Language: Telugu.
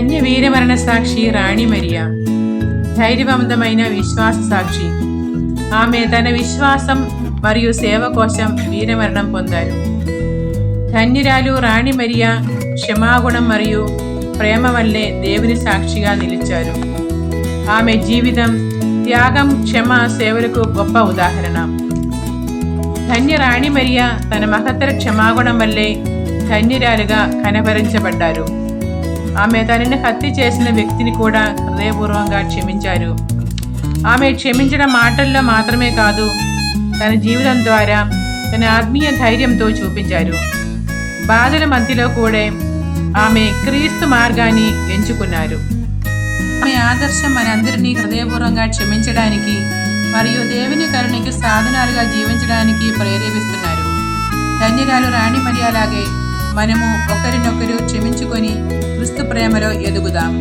ధన్య వీరమరణ సాక్షి రాణి మరియ, ధైర్యవంతమైన విశ్వాస సాక్షి. ఆమె తన విశ్వాసం మరియు సేవ కోసం వీరమరణం పొందారు. ధన్యురాలు రాణి మరియ క్షమాగుణం మరియు ప్రేమ వల్లే దేవుని సాక్షిగా నిలిచారు. ఆమె జీవితం త్యాగం, క్షమ, సేవలకు గొప్ప ఉదాహరణ. ధన్య రాణి మరియ తన మహత్తర క్షమాగుణం వల్లే ధన్యురాలుగా కనబరించబడ్డారు. ఆమె తనని హత్య చేసిన వ్యక్తిని కూడా హృదయపూర్వకంగా క్షమించారు. ఆమె క్షమించడం మాటల్లో మాత్రమే కాదు, తన జీవితం ద్వారా తన ఆత్మీయ ధైర్యంతో చూపించారు. బాధల మధ్యలో కూడా ఆమె క్రీస్తు మార్గాన్ని ఎంచుకున్నారు. ఆమె ఆదర్శం మనందరినీ హృదయపూర్వకంగా క్షమించడానికి మరియు దేవుని కరుణకి సాధనాలుగా జీవించడానికి ప్రేరేపిస్తున్నారు. ధన్యురాలు రాణి మరియ లాగే మనము ఒకరినొకరు క్షమించుకొని క్రీస్తు ప్రేమలో ఎదుగుదాం.